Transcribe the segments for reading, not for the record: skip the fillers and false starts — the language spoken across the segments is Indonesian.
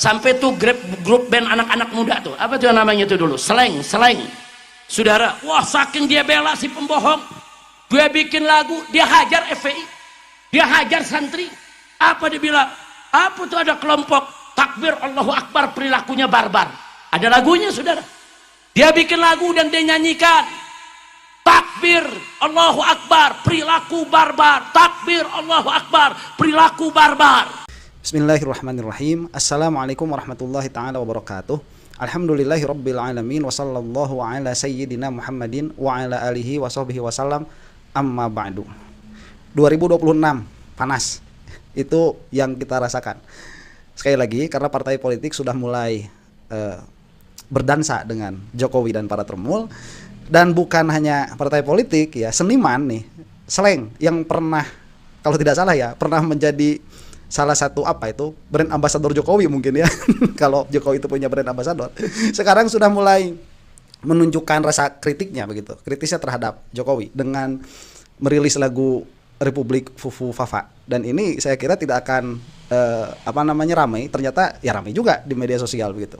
Sampai tuh grup band anak-anak muda tuh, apa tuh namanya tuh dulu, slang, saudara. Wah, saking dia bela si pembohong, dia bikin lagu, dia hajar FPI, dia hajar santri. Apa dia bilang? Apa tuh ada kelompok takbir Allahu Akbar perilakunya barbar. Ada lagunya, saudara. Dia bikin lagu dan dia nyanyikan takbir Allahu Akbar perilaku barbar, takbir Allahu Akbar perilaku barbar. Bismillahirrahmanirrahim. Assalamualaikum warahmatullahi ta'ala wabarakatuh. Alhamdulillahi rabbil alamin. Wa sallallahu ala sayyidina Muhammadin wa ala alihi wa sahbihi wasallam. Amma ba'du. 2026 panas. Itu yang kita rasakan. Sekali lagi, karena partai politik sudah mulai berdansa dengan Jokowi dan para tremul. Dan bukan hanya partai politik ya, seniman nih, slang yang pernah, kalau tidak salah ya, pernah menjadi salah satu brand ambassador Jokowi mungkin ya. Kalau Jokowi itu punya brand ambassador, sekarang sudah mulai menunjukkan rasa kritiknya begitu, kritisnya terhadap Jokowi dengan merilis lagu Republik Fufu Fafa. Dan ini saya kira tidak akan ramai. Ternyata ya ramai juga di media sosial begitu.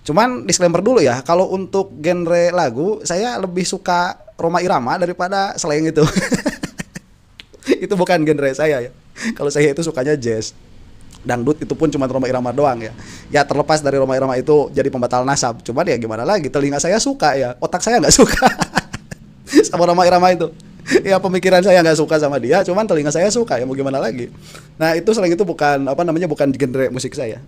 Cuman disclaimer dulu ya, kalau untuk genre lagu saya lebih suka Rhoma Irama daripada slang itu. Itu bukan genre saya ya. Kalau saya itu sukanya jazz, dangdut, itu pun cuma Rhoma Irama doang ya. Ya terlepas dari Rhoma Irama itu jadi pembatal nasab, cuman ya gimana lagi, telinga saya suka ya, otak saya nggak suka sama Rhoma Irama itu. Ya pemikiran saya nggak suka sama dia, cuman telinga saya suka ya, mau gimana lagi. Nah itu selain itu bukan bukan genre musik saya.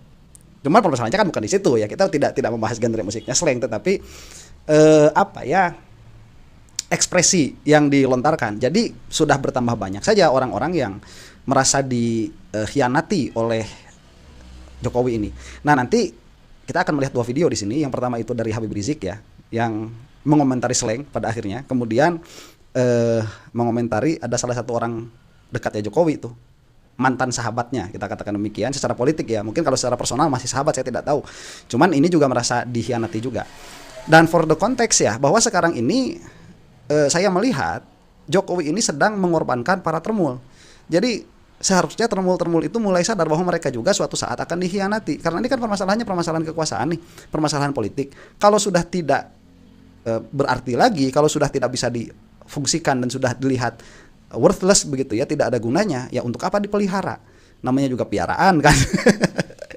Cuman permasalahannya kan bukan di situ ya, kita tidak membahas genre musiknya slang, tetapi ekspresi yang dilontarkan. Jadi sudah bertambah banyak saja orang-orang yang merasa dikhianati oleh Jokowi ini. Nah, nanti kita akan melihat dua video di sini. Yang pertama itu dari Habib Rizik ya, yang mengomentari slang pada akhirnya. Kemudian mengomentari ada salah satu orang dekatnya Jokowi itu, mantan sahabatnya, kita katakan demikian secara politik ya. Mungkin kalau secara personal masih sahabat, saya tidak tahu. Cuman ini juga merasa dikhianati juga. Dan for the context ya, bahwa sekarang ini saya melihat Jokowi ini sedang mengorbankan para tremul. Jadi seharusnya tremul-tremul itu mulai sadar bahwa mereka juga suatu saat akan dikhianati. Karena ini kan permasalahannya permasalahan kekuasaan nih, permasalahan politik. Kalau sudah tidak berarti lagi, kalau sudah tidak bisa difungsikan dan sudah dilihat worthless begitu ya, tidak ada gunanya, ya untuk apa dipelihara? Namanya juga piaraan kan.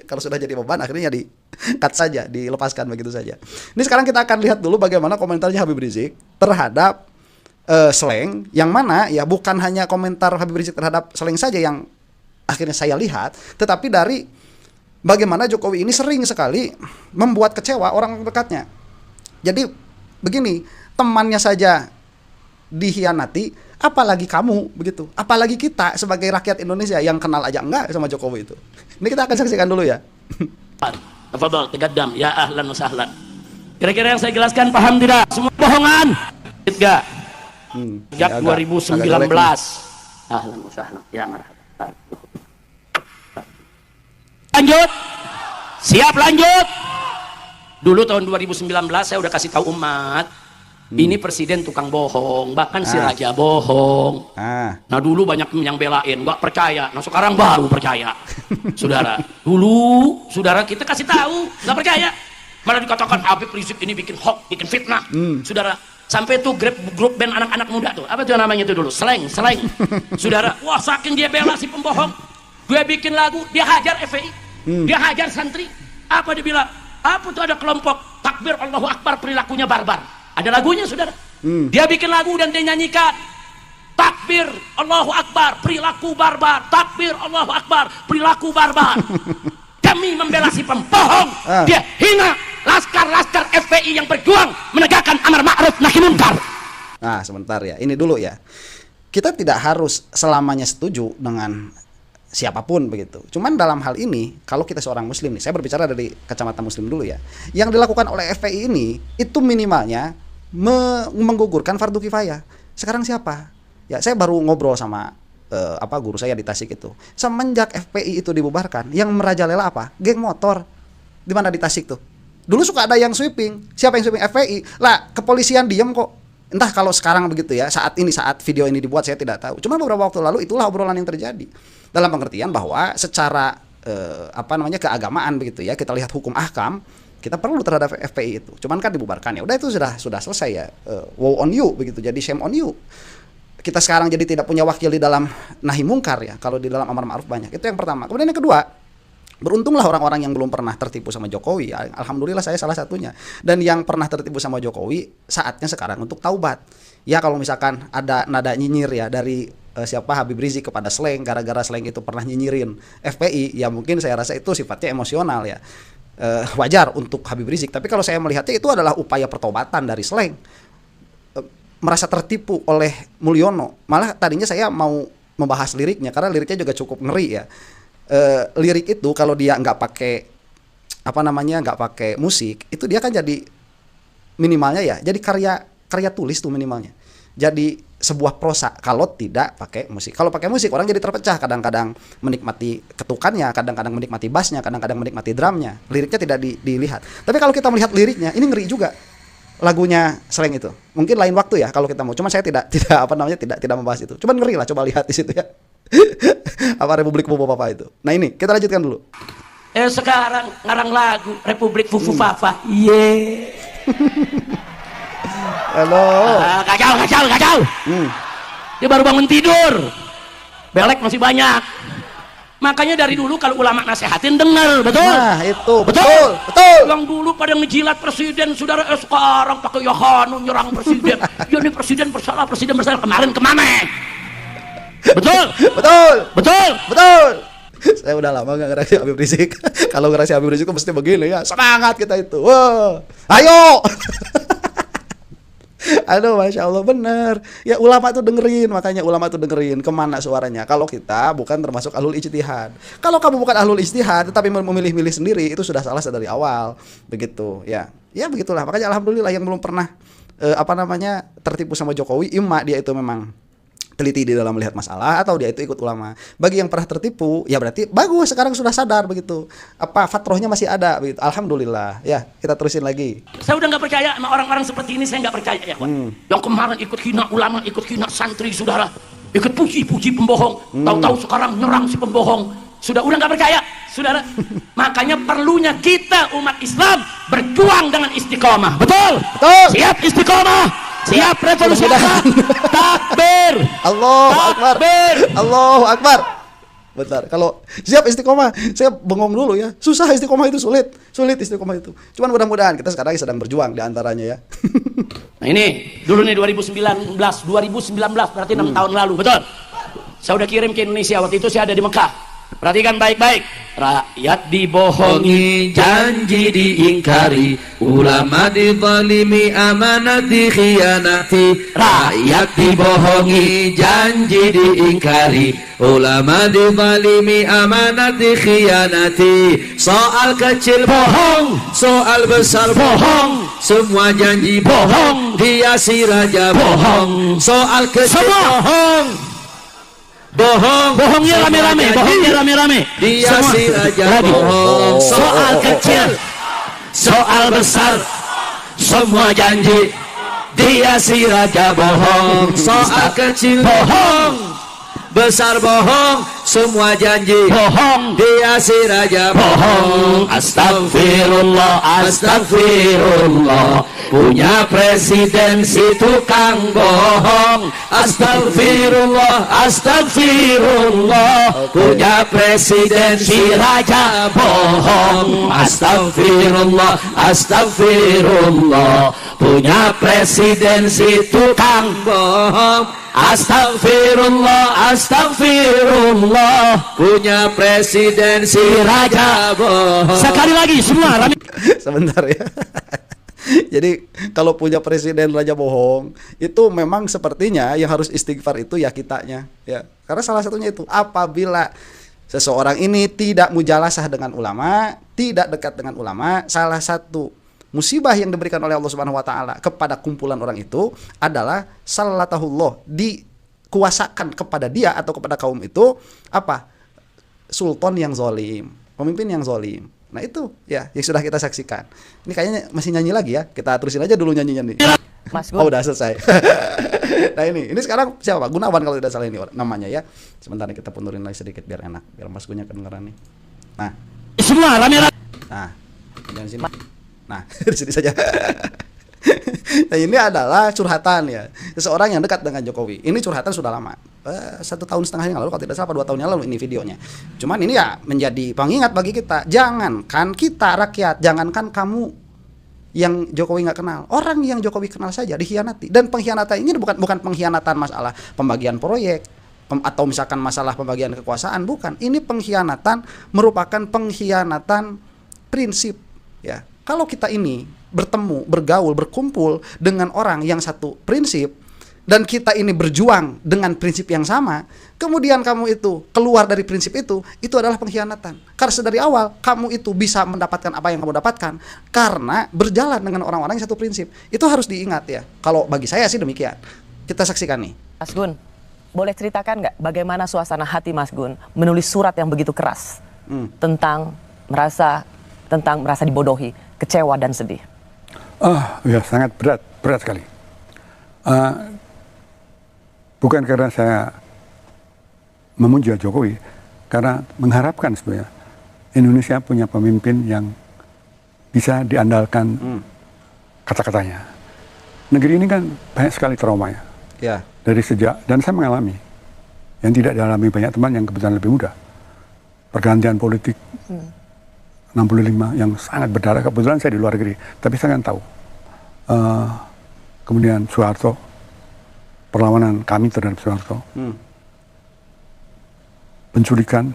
Kalau sudah jadi beban akhirnya di-cut saja, dilepaskan begitu saja. Ini sekarang kita akan lihat dulu bagaimana komentarnya Habib Rizik terhadap slang, yang mana ya bukan hanya komentar Habib Rizik terhadap slang saja yang akhirnya saya lihat, tetapi dari bagaimana Jokowi ini sering sekali membuat kecewa orang dekatnya. Jadi begini, temannya saja dikhianati, apalagi kamu begitu, apalagi kita sebagai rakyat Indonesia yang kenal aja enggak sama Jokowi itu. Ini kita akan saksikan dulu ya. Tafadhol, tegaddam, ya ahlan wa sahlan. Kira-kira yang saya jelaskan paham tidak? Semua bohongan. Enggak. Sejak 2019. Ahlan wa sahlan. Ya marhaban. Lanjut. Siap lanjut. Dulu tahun 2019 saya udah kasih tahu umat, ini presiden tukang bohong, bahkan si raja bohong. Nah dulu banyak yang belain, nggak percaya. Nah sekarang baru percaya. Saudara, dulu saudara kita kasih tahu, nggak percaya. Malah dikatakan Habib Rizik ini bikin hoax, bikin fitnah. Saudara, sampai tuh grup band anak-anak muda tuh, apa tuh namanya tuh dulu, slang. Saudara, wah saking dia bela si pembohong, dia bikin lagu, dia hajar FPI, dia hajar santri. Apa dia bilang? Apa tuh ada kelompok takbir Allahu Akbar perilakunya barbar. Ada lagunya, saudara. Dia bikin lagu dan dia nyanyikan takbir Allahu Akbar perilaku barbar, takbir Allahu Akbar perilaku barbar. Demi membela si pembohong, dia hina laskar-laskar FPI yang berjuang menegakkan amar ma'ruf nahi munkar. Nah sebentar ya, ini dulu ya, kita tidak harus selamanya setuju dengan siapapun begitu. Cuman dalam hal ini, kalau kita seorang muslim nih, saya berbicara dari kacamata muslim dulu ya, yang dilakukan oleh FPI ini itu minimalnya menggugurkan fardu kifayah. Sekarang siapa? Ya saya baru ngobrol sama guru saya di Tasik itu. Semenjak FPI itu dibubarkan, yang merajalela apa? Geng motor. Di mana di Tasik tuh? Dulu suka ada yang sweeping. Siapa yang sweeping? FPI. Lah, kepolisian diam kok. Entah kalau sekarang begitu ya, saat video ini dibuat saya tidak tahu. Cuma beberapa waktu lalu itulah obrolan yang terjadi. Dalam pengertian bahwa secara keagamaan begitu ya, kita lihat hukum ahkam, kita perlu terhadap FPI itu. Cuman kan dibubarkan, ya udah itu sudah selesai ya. Woe on you begitu. Jadi shame on you. Kita sekarang jadi tidak punya wakil di dalam nahi mungkar ya. Kalau di dalam amar ma'ruf banyak. Itu yang pertama. Kemudian yang kedua, beruntunglah orang-orang yang belum pernah tertipu sama Jokowi. Alhamdulillah saya salah satunya. Dan yang pernah tertipu sama Jokowi, saatnya sekarang untuk taubat. Ya kalau misalkan ada nada nyinyir ya dari Habib Rizik kepada Sleng, gara-gara Sleng itu pernah nyinyirin FPI, ya mungkin saya rasa itu sifatnya emosional ya. Wajar untuk Habib Rizik. Tapi kalau saya melihatnya itu adalah upaya pertobatan dari Sleng. Merasa tertipu oleh Mulyono. Malah tadinya saya mau membahas liriknya karena liriknya juga cukup ngeri ya. Lirik itu kalau dia nggak pakai nggak pakai musik, itu dia kan jadi minimalnya ya, jadi karya tulis tuh minimalnya. Jadi sebuah prosa kalau tidak pakai musik. Kalau pakai musik orang jadi terpecah, kadang-kadang menikmati ketukannya, kadang-kadang menikmati bassnya, kadang-kadang menikmati drumnya. Liriknya tidak dilihat. Tapi kalau kita melihat liriknya, ini ngeri juga. Lagunya Sleng itu. Mungkin lain waktu ya kalau kita mau. Cuma saya tidak membahas itu. Cuman ngeri lah, coba lihat di situ ya. Apa Republik Fufu Papa itu. Nah ini, kita lanjutkan dulu. Sekarang ngarang lagu Republik Fufu Papa. Ye. Halo. Kacau. Dia baru bangun tidur. Belek masih banyak. Makanya dari dulu kalau ulama nasehatin dengar, betul? Nah, itu betul. Yang dulu pada ngejilat presiden, saudara, sekarang pakai Yohanu nyerang presiden. Ya ini presiden bersalah kemarin kemana? Betul. Saya udah lama gak ngerasi Habib Rizik. Kalau ngerasi Habib Rizik itu mesti begini ya, semangat kita itu. Wah, ayo. Aduh, Masya Allah, bener. Ya ulama tuh dengerin, makanya ulama tuh dengerin kemana suaranya. Kalau kita bukan termasuk ahlul ijtihad. Kalau kamu bukan ahlul ijtihad, tetapi memilih-milih sendiri, itu sudah salah dari awal. Begitu, ya. Ya begitulah, makanya alhamdulillah yang belum pernah tertipu sama Jokowi, imma dia itu memang teliti di dalam melihat masalah atau dia itu ikut ulama. Bagi yang pernah tertipu, ya berarti bagus, sekarang sudah sadar begitu. Fatrohnya masih ada begitu. Alhamdulillah. Ya, kita terusin lagi. Saya udah nggak percaya sama orang-orang seperti ini, saya nggak percaya ya, kawan. Yang kemarin ikut hina ulama, ikut hina santri, saudara, ikut puji pembohong. Tahu-tahu sekarang nyerang si pembohong. Udah nggak percaya, saudara. Makanya perlunya kita umat Islam berjuang dengan istiqomah. Betul. Siap istiqomah. Siap revolusi. Takbir. Allahu Akbar. Bentar, kalau siap istiqomah, saya bengong dulu ya. Susah istiqomah itu, sulit istiqomah itu. Cuman mudah-mudahan kita sekarang sedang berjuang di antaranya ya. Nah ini dulu nih 2019 berarti 6 tahun lalu, betul. Saya udah kirim ke Indonesia, waktu itu saya ada di Mekah. Perhatikan baik-baik. Rakyat dibohongi, janji diingkari, ulama dizalimi, amanat dikhianati. Rakyat dibohongi, janji diingkari, ulama dizalimi, amanat dikhianati. Soal kecil bohong, soal besar bohong, semua janji bohong, dia si raja bohong. Soal kecil bohong, bohongnya rame-rame. Dia si raja bohong. Soal kecil, soal besar, semua janji, dia si raja bohong. Soal kecil bohong, besar bohong, semua janji bohong, dia si raja bohong. Astagfirullah, punya presiden si tukang bohong. Astagfirullah, punya presiden si raja bohong. Astagfirullah, punya presiden si tukang bohong. Astagfirullah, punya presiden si raja bohong. Sekali lagi semua rame. Sebentar ya. Jadi kalau punya presiden raja bohong, itu memang sepertinya yang harus istighfar itu ya kitanya ya. Karena salah satunya itu apabila seseorang ini tidak mujalasah dengan ulama, tidak dekat dengan ulama, salah satu musibah yang diberikan oleh Allah Subhanahu wa taala kepada kumpulan orang itu adalah sallatahullah, dikuasakan kepada dia atau kepada kaum itu apa? Sultan yang zalim, pemimpin yang zalim. Nah itu ya yang sudah kita saksikan. Ini kayaknya masih nyanyi lagi ya. Kita terusin aja dulu nyanyinya nih. Mas Oh udah selesai. Nah ini sekarang siapa? Gunawan kalau tidak salah ini namanya ya. Sebentar nih kita pundurin lagi sedikit biar enak, biar Mas Gunya kedengeran nih. Nah, semua rame-rame. Nah, jangan sini. Nah, di sini saja. Nah, ini adalah curhatan ya seseorang yang dekat dengan Jokowi. Ini curhatan sudah lama, 1,5 tahun yang lalu kalau tidak salah, 2 tahun yang lalu ini videonya. Cuman ini ya menjadi pengingat bagi kita. Jangankan kita rakyat, jangankan kamu yang Jokowi nggak kenal, orang yang Jokowi kenal saja dikhianati. Dan pengkhianatan ini bukan pengkhianatan masalah pembagian proyek atau misalkan masalah pembagian kekuasaan, bukan. Ini pengkhianatan merupakan pengkhianatan prinsip ya. Kalau kita ini bertemu, bergaul, berkumpul dengan orang yang satu prinsip dan kita ini berjuang dengan prinsip yang sama, kemudian kamu itu keluar dari prinsip itu adalah pengkhianatan. Karena dari awal kamu itu bisa mendapatkan apa yang kamu dapatkan karena berjalan dengan orang-orang yang satu prinsip. Itu harus diingat ya. Kalau bagi saya sih demikian. Kita saksikan nih. Mas Gun, boleh ceritakan nggak bagaimana suasana hati Mas Gun menulis surat yang begitu keras tentang merasa dibodohi, kecewa dan sedih? Ya sangat berat sekali. Bukan karena saya memuja Jokowi, karena mengharapkan sebenarnya Indonesia punya pemimpin yang bisa diandalkan kata-katanya. Negeri ini kan banyak sekali trauma ya. Ya. Dari sejak, dan saya mengalami yang tidak dialami banyak teman yang kebetulan lebih muda. Pergantian politik 65 yang sangat berdarah, kebetulan saya di luar negeri, tapi saya kan tahu. Kemudian Soeharto, perlawanan kami terhadap Soeharto, penculikan,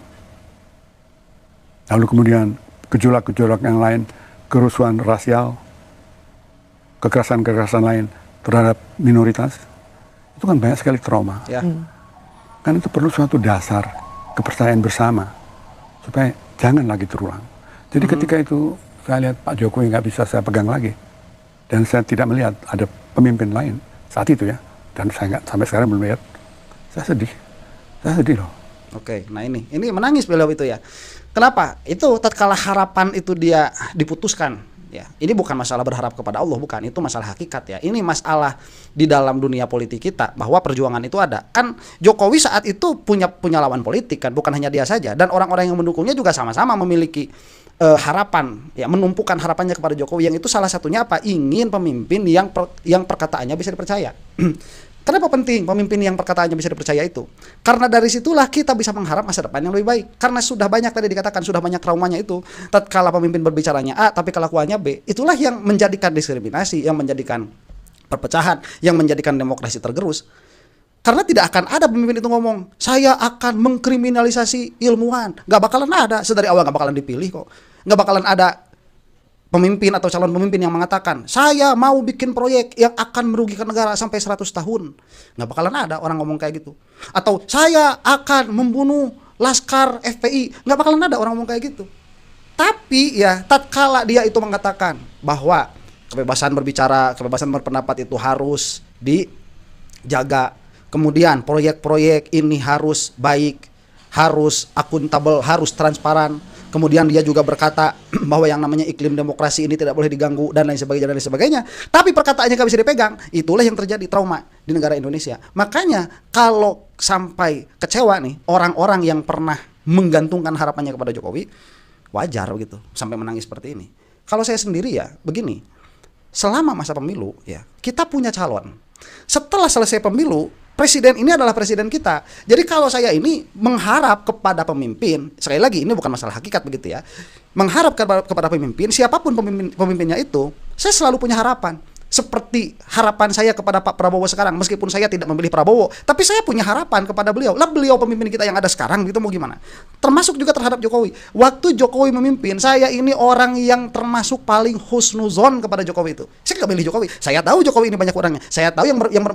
lalu kemudian gejolak-gejolak yang lain, kerusuhan rasial, kekerasan-kekerasan lain terhadap minoritas, itu kan banyak sekali trauma. Ya. Kan itu perlu suatu dasar kepercayaan bersama supaya jangan lagi terulang. Jadi ketika itu saya lihat Pak Jokowi nggak bisa saya pegang lagi, dan saya tidak melihat ada pemimpin lain saat itu ya, dan saya nggak sampai sekarang belum lihat, saya sedih loh. Oke, nah ini menangis beliau itu ya. Kenapa? Itu tatkala harapan itu dia diputuskan ya. Ini bukan masalah berharap kepada Allah, bukan, itu masalah hakikat ya. Ini masalah di dalam dunia politik kita bahwa perjuangan itu ada. Kan Jokowi saat itu punya lawan politik kan, bukan hanya dia saja, dan orang-orang yang mendukungnya juga sama-sama memiliki harapan ya, menumpukan harapannya kepada Jokowi, yang itu salah satunya apa? Ingin pemimpin yang perkataannya bisa dipercaya. Kenapa penting pemimpin yang perkataannya bisa dipercaya itu? Karena dari situlah kita bisa mengharap masa depan yang lebih baik. Karena sudah banyak tadi dikatakan, sudah banyak traumanya itu. Tatkala pemimpin berbicaranya A tapi kelakuannya B, itulah yang menjadikan diskriminasi, yang menjadikan perpecahan, yang menjadikan demokrasi tergerus. Karena tidak akan ada pemimpin itu ngomong, saya akan mengkriminalisasi ilmuwan. Gak bakalan ada, sedari awal gak bakalan dipilih kok. Gak bakalan ada pemimpin atau calon pemimpin yang mengatakan, saya mau bikin proyek yang akan merugikan negara sampai 100 tahun. Gak bakalan ada orang ngomong kayak gitu. Atau saya akan membunuh Laskar FPI. Gak bakalan ada orang ngomong kayak gitu. Tapi ya, tatkala dia itu mengatakan bahwa kebebasan berbicara, kebebasan berpendapat itu harus dijaga. Kemudian proyek-proyek ini harus baik, harus akuntabel, harus transparan. Kemudian dia juga berkata bahwa yang namanya iklim demokrasi ini tidak boleh diganggu dan lain sebagainya. Tapi perkataannya nggak bisa dipegang. Itulah yang terjadi trauma di negara Indonesia. Makanya kalau sampai kecewa nih orang-orang yang pernah menggantungkan harapannya kepada Jokowi, wajar begitu sampai menangis seperti ini. Kalau saya sendiri ya begini, selama masa pemilu ya kita punya calon. Setelah selesai pemilu, presiden ini adalah presiden kita. Jadi kalau saya ini mengharap kepada pemimpin, sekali lagi ini bukan masalah hakikat begitu ya, mengharap kepada pemimpin, siapapun pemimpinnya itu, saya selalu punya harapan. Seperti harapan saya kepada Pak Prabowo sekarang, meskipun saya tidak memilih Prabowo, tapi saya punya harapan kepada beliau. Lah beliau pemimpin kita yang ada sekarang, gitu mau gimana? Termasuk juga terhadap Jokowi. Waktu Jokowi memimpin, saya ini orang yang termasuk paling husnuzon kepada Jokowi itu. Saya nggak milih Jokowi. Saya tahu Jokowi ini banyak kurangnya. Saya tahu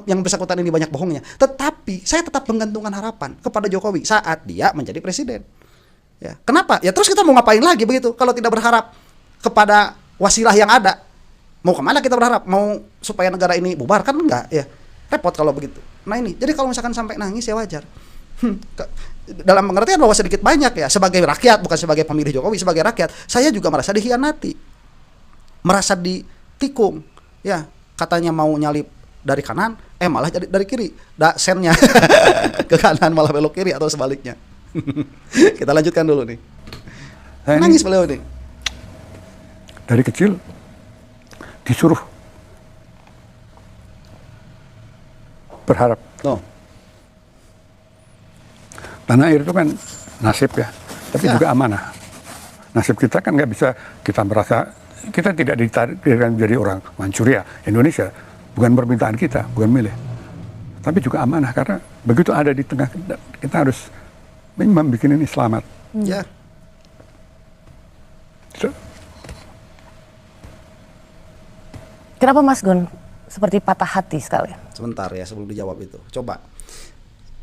yang bersangkutan ini banyak bohongnya. Tetapi saya tetap menggantungkan harapan kepada Jokowi saat dia menjadi presiden. Ya, kenapa? Ya terus kita mau ngapain lagi begitu? Kalau tidak berharap kepada wasilah yang ada. Mau kemana kita berharap? Mau supaya negara ini bubar? Kan enggak ya. Repot kalau begitu. Nah ini, jadi kalau misalkan sampai nangis ya wajar. Dalam pengertian bahwa sedikit banyak ya, sebagai rakyat, bukan sebagai pemilih Jokowi, sebagai rakyat, saya juga merasa dikhianati. Merasa ditikung. Ya, katanya mau nyalip dari kanan, malah jadi dari kiri. Sennya ke kanan malah belok kiri atau sebaliknya. Kita lanjutkan dulu nih. Nangis beliau ini. Dari kecil disuruh berharap. Tanah air itu kan nasib ya, tapi juga amanah. Nasib kita kan nggak bisa kita merasa kita tidak ditakdirkan menjadi orang Manchuria, Indonesia, bukan permintaan kita, bukan milih, tapi juga amanah karena begitu ada di tengah kita harus membuat ini selamat. Ya. Kenapa Mas Gun seperti patah hati sekali? Sebentar ya sebelum dijawab itu. Coba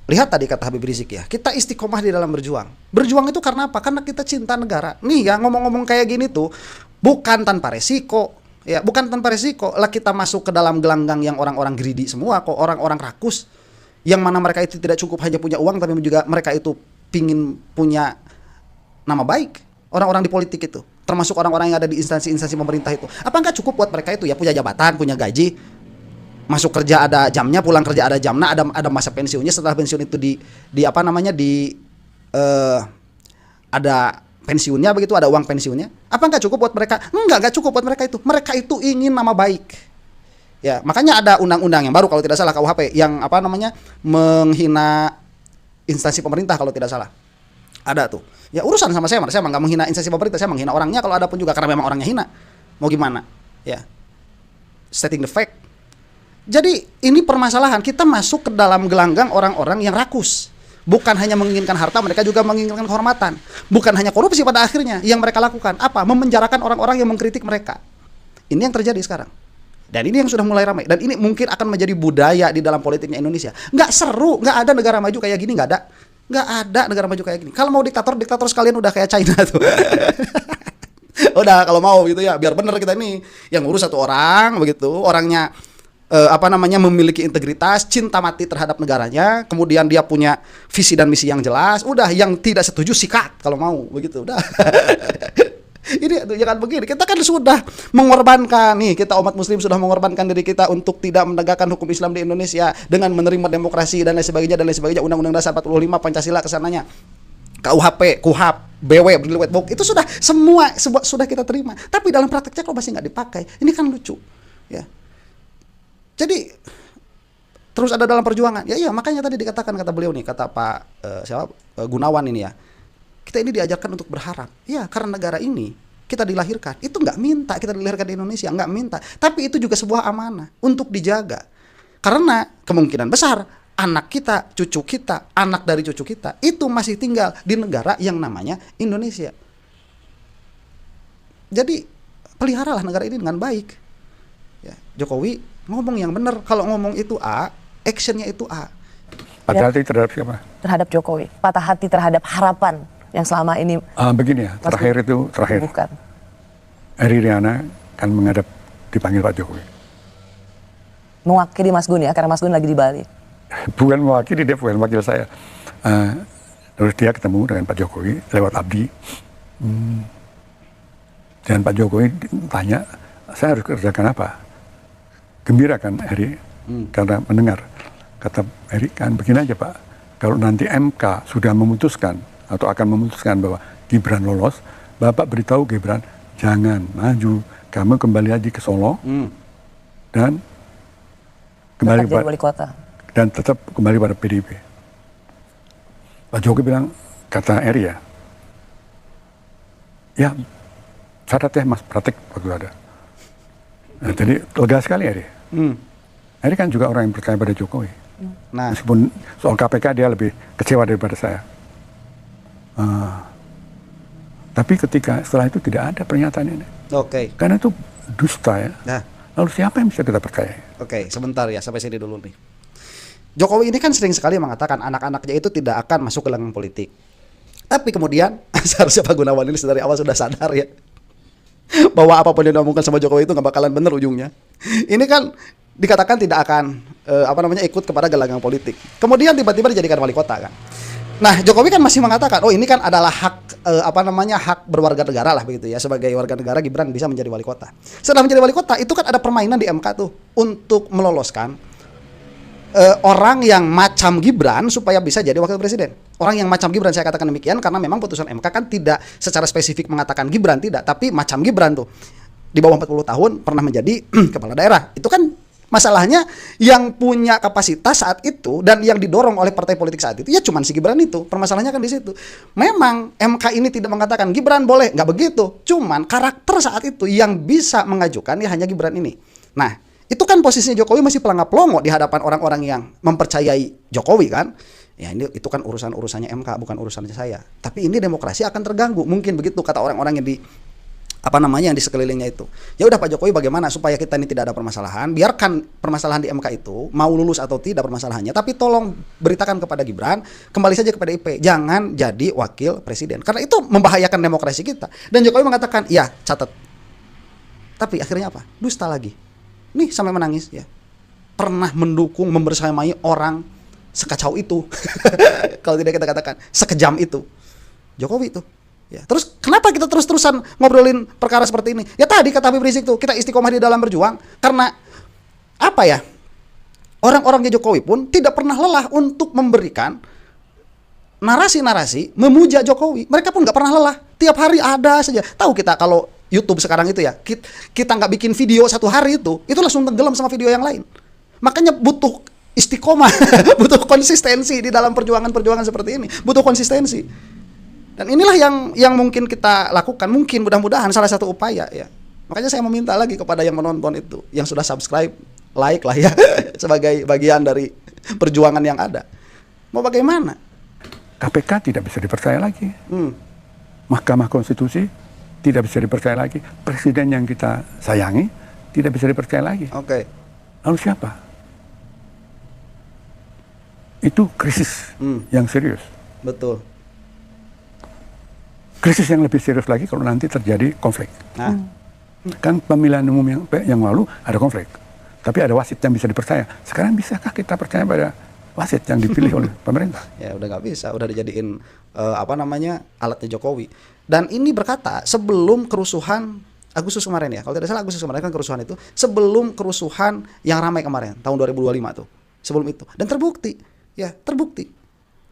lihat tadi kata Habib Rizik ya, kita istiqomah di dalam berjuang. Berjuang itu karena apa? Karena kita cinta negara. Nih ya ngomong-ngomong kayak gini tuh bukan tanpa resiko. Ya, bukan tanpa resiko lah kita masuk ke dalam gelanggang yang orang-orang greedy semua kok, orang-orang rakus. Yang mana mereka itu tidak cukup hanya punya uang tapi juga mereka itu pingin punya nama baik. Orang-orang di politik itu, termasuk orang-orang yang ada di instansi-instansi pemerintah itu. Apa nggak cukup buat mereka itu ya punya jabatan, punya gaji, masuk kerja ada jamnya, pulang kerja ada jamnya, ada masa pensiunnya. Setelah pensiun itu ada pensiunnya begitu, ada uang pensiunnya. Apa nggak cukup buat mereka? Nggak cukup buat mereka itu. Mereka itu ingin nama baik. Ya, makanya ada undang-undang yang baru kalau tidak salah KUHP yang menghina instansi pemerintah kalau tidak salah. Ada tuh. Ya urusan sama saya mah nggak menghina instansi pemerintah, saya menghina orangnya kalau ada pun juga karena memang orangnya hina. Mau gimana? Ya. Stating the fact. Jadi ini permasalahan, kita masuk ke dalam gelanggang orang-orang yang rakus. Bukan hanya menginginkan harta, mereka juga menginginkan kehormatan. Bukan hanya korupsi pada akhirnya yang mereka lakukan. Apa? Memenjarakan orang-orang yang mengkritik mereka. Ini yang terjadi sekarang. Dan ini yang sudah mulai ramai. Dan ini mungkin akan menjadi budaya di dalam politiknya Indonesia. Nggak seru, nggak ada negara maju kayak gini, nggak ada. Nggak ada negara maju kayak gini. Kalau mau diktator sekalian udah kayak China tuh. Udah kalau mau gitu ya, biar bener kita ini yang ngurus satu orang begitu, orangnya memiliki integritas, cinta mati terhadap negaranya, kemudian dia punya visi dan misi yang jelas. Udah, yang tidak setuju sikat kalau mau begitu. Udah. Ini jangan begini. Kita kan sudah mengorbankan nih, kita umat muslim sudah mengorbankan diri kita untuk tidak menegakkan hukum Islam di Indonesia dengan menerima demokrasi dan lain sebagainya, Undang-Undang Dasar 45, Pancasila kesananya, KUHP, KUHAP, BW, Brilliant Book, itu sudah semua sudah kita terima. Tapi dalam prakteknya kok masih nggak dipakai. Ini kan lucu, ya. Jadi terus ada dalam perjuangan. Ya iya, makanya tadi dikatakan kata beliau nih, kata Pak Gunawan ini ya. Kita ini diajarkan untuk berharap. Ya, karena negara ini kita dilahirkan. Itu nggak minta kita dilahirkan di Indonesia, nggak minta. Tapi itu juga sebuah amanah untuk dijaga. Karena kemungkinan besar anak kita, cucu kita, anak dari cucu kita itu masih tinggal di negara yang namanya Indonesia. Jadi peliharalah negara ini dengan baik. Ya, Jokowi ngomong yang benar. Kalau ngomong itu A, actionnya itu A. Patah hati terhadap siapa? Terhadap Jokowi. Patah hati terhadap harapan yang selama ini. Begini ya, terakhir. Bukan. Eri Riana kan dipanggil Pak Jokowi. Mewakili Mas Gun ya, karena Mas Gun lagi di Bali. Bukan mewakili, dia bukan wakil saya. Terus dia ketemu dengan Pak Jokowi lewat Abdi. Dan Pak Jokowi tanya, saya harus kerjakan apa? Gembira kan Eri, karena mendengar. Kata Eri, kan begini aja Pak, kalau nanti MK sudah memutuskan atau akan memutuskan bahwa Gibran lolos, Bapak beritahu Gibran, jangan maju, kamu kembali aja ke Solo dan kembali jadi wali kota dan tetap kembali pada PDIP. Pak Jokowi bilang, kata Eri ya catat ya Mas, praktik waktu ada. Nah, jadi lega sekali Eri. Eri kan juga orang yang percaya pada Jokowi. Nah, meskipun soal KPK dia lebih kecewa daripada saya. Tapi setelah itu tidak ada pernyataan ini. Oke. Karena itu dusta ya. Nah. Lalu siapa yang bisa kita percaya? Oke, sebentar ya, sampai sini dulu nih. Jokowi ini kan sering sekali mengatakan anak-anaknya itu tidak akan masuk ke gelanggang politik. Tapi kemudian seharusnya Pak Gunawan ini dari awal sudah sadar ya bahwa apapun yang diomongkan sama Jokowi itu nggak bakalan bener ujungnya. Ini kan dikatakan tidak akan ikut kepada gelanggang politik. Kemudian tiba-tiba dijadikan wali kota kan. Nah, Jokowi kan masih mengatakan, oh ini kan adalah hak hak berwarga negara lah begitu ya. Sebagai warga negara Gibran bisa menjadi wali kota. Setelah menjadi wali kota itu kan ada permainan di MK tuh untuk meloloskan orang yang macam Gibran supaya bisa jadi wakil presiden. Orang yang macam Gibran, saya katakan demikian karena memang putusan MK kan tidak secara spesifik mengatakan Gibran, tidak, tapi macam Gibran tuh di bawah 40 tahun pernah menjadi kepala daerah. Itu kan masalahnya yang punya kapasitas saat itu dan yang didorong oleh partai politik saat itu ya cuman si Gibran itu. Permasalahannya kan di situ. Memang MK ini tidak mengatakan Gibran boleh, nggak begitu. Cuman karakter saat itu yang bisa mengajukan ya hanya Gibran ini. Nah, itu kan posisinya Jokowi masih pelangap-pelongo di hadapan orang-orang yang mempercayai Jokowi kan. Ya itu kan urusannya MK, bukan urusannya saya. Tapi ini demokrasi akan terganggu. Mungkin begitu kata orang-orang yang di sekelilingnya itu. Ya udah Pak Jokowi, bagaimana supaya kita ini tidak ada permasalahan? Biarkan permasalahan di MK itu mau lulus atau tidak permasalahannya, tapi tolong beritakan kepada Gibran, kembali saja ke PDIP. Jangan jadi wakil presiden. Karena itu membahayakan demokrasi kita. Dan Jokowi mengatakan, "Ya, catat." Tapi akhirnya apa? Dusta lagi. Nih sampai menangis ya. Pernah mendukung membersamai orang sekacau itu. Kalau tidak kita katakan sekejam itu Jokowi itu ya. Terus kenapa kita terus-terusan ngobrolin perkara seperti ini? Ya tadi kata Habib Rizik tuh, kita istiqomah di dalam berjuang karena apa ya, orang-orangnya Jokowi pun tidak pernah lelah untuk memberikan narasi-narasi memuja Jokowi. Mereka pun nggak pernah lelah, tiap hari ada saja. Tahu kita kalau YouTube sekarang itu ya, kita nggak bikin video satu hari itu langsung tenggelam sama video yang lain. Makanya butuh istiqomah, butuh konsistensi di dalam perjuangan-perjuangan seperti ini, butuh konsistensi. Dan inilah yang mungkin kita lakukan, mungkin mudah-mudahan salah satu upaya ya. Makanya saya meminta lagi kepada yang menonton itu, yang sudah subscribe, like lah ya, sebagai bagian dari perjuangan yang ada. Mau bagaimana? KPK tidak bisa dipercaya lagi. Mahkamah Konstitusi tidak bisa dipercaya lagi. Presiden yang kita sayangi tidak bisa dipercaya lagi. Oke. Lalu siapa? Itu krisis yang serius. Betul. Krisis yang lebih serius lagi kalau nanti terjadi konflik. Kan pemilihan umum yang lalu ada konflik, tapi ada wasit yang bisa dipercaya. Sekarang bisakah kita percaya pada wasit yang dipilih oleh pemerintah? Ya udah nggak bisa, udah dijadiin alatnya Jokowi. Dan ini berkata sebelum kerusuhan Agustus kemarin ya, kalau tidak salah Agustus kemarin kan kerusuhan itu, sebelum kerusuhan yang ramai kemarin tahun 2025 tuh, sebelum itu, dan terbukti. Ya, terbukti.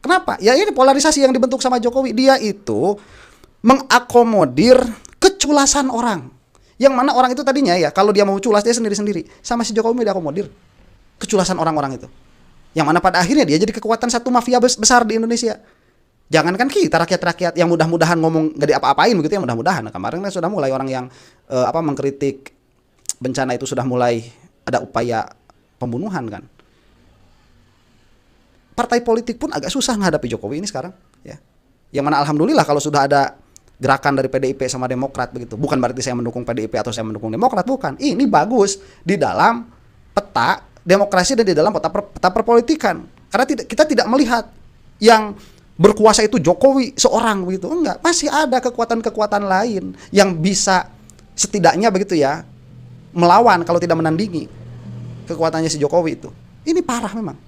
Kenapa? Ya ini polarisasi yang dibentuk sama Jokowi. Dia itu mengakomodir keculasan orang. Yang mana orang itu tadinya ya, kalau dia mau culas dia sendiri-sendiri. Sama si Jokowi diakomodir keculasan orang-orang itu. Yang mana pada akhirnya dia jadi kekuatan satu mafia besar di Indonesia. Jangankan kita rakyat-rakyat yang mudah-mudahan ngomong gak diapa-apain begitu ya, mudah-mudahan. Nah, kemarin kan sudah mulai orang yang mengkritik bencana itu sudah mulai ada upaya pembunuhan kan. Partai politik pun agak susah menghadapi Jokowi ini sekarang ya. Yang mana alhamdulillah kalau sudah ada gerakan dari PDIP sama Demokrat begitu. Bukan berarti saya mendukung PDIP atau saya mendukung Demokrat, bukan. Ini bagus di dalam peta demokrasi dan di dalam peta perpolitikan. Karena kita tidak melihat yang berkuasa itu Jokowi seorang begitu. Enggak, masih ada kekuatan-kekuatan lain yang bisa setidaknya begitu ya melawan kalau tidak menandingi kekuatannya si Jokowi itu. Ini parah memang.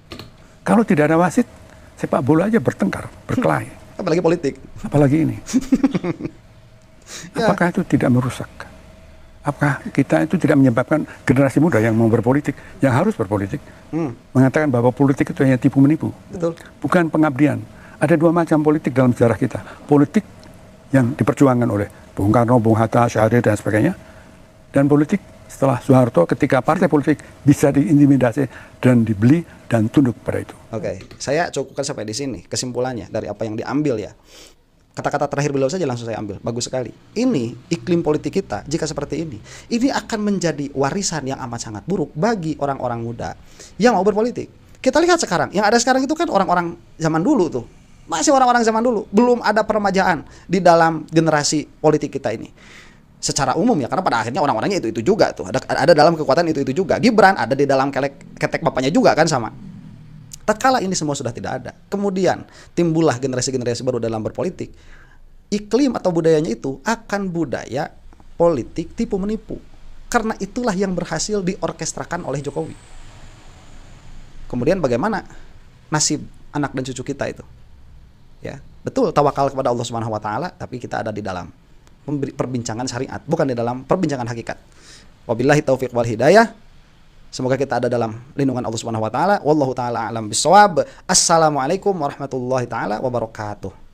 Kalau tidak ada wasit, sepak bola aja bertengkar, berkelahi. Apalagi politik. Apalagi ini. Apakah itu tidak merusak? Apakah kita itu tidak menyebabkan generasi muda yang mau berpolitik, yang harus berpolitik, mengatakan bahwa politik itu hanya tipu menipu? Betul. Bukan pengabdian. Ada dua macam politik dalam sejarah kita. Politik yang diperjuangkan oleh Bung Karno, Bung Hatta, Syahrir dan sebagainya. Dan politik setelah Soeharto ketika partai politik bisa diintimidasi dan dibeli dan tunduk pada itu. Oke, saya cukupkan sampai di sini kesimpulannya dari apa yang diambil ya. Kata-kata terakhir beliau saja langsung saya ambil, bagus sekali. Ini iklim politik kita jika seperti ini akan menjadi warisan yang amat sangat buruk bagi orang-orang muda yang mau berpolitik. Kita lihat sekarang, yang ada sekarang itu kan orang-orang zaman dulu tuh. Masih orang-orang zaman dulu, belum ada peremajaan di dalam generasi politik kita ini. Secara umum ya, karena pada akhirnya orang-orangnya itu juga tuh, ada dalam kekuatan itu juga. Gibran ada di dalam ketek bapaknya juga kan sama. Tatkala ini semua sudah tidak ada, kemudian timbullah generasi-generasi baru dalam berpolitik. Iklim atau budayanya itu akan budaya politik tipu menipu. Karena itulah yang berhasil diorkestrakan oleh Jokowi. Kemudian bagaimana nasib anak dan cucu kita itu? Ya, betul tawakal kepada Allah Subhanahu wa taala, tapi kita ada di dalam perbincangan syariat, bukan di dalam perbincangan hakikat. Wabillahi taufiq wal hidayah. Semoga kita ada dalam lindungan Allah Subhanahu wa taala. Wallahu taala alam bisawab. Assalamualaikum warahmatullahi taala wabarakatuh.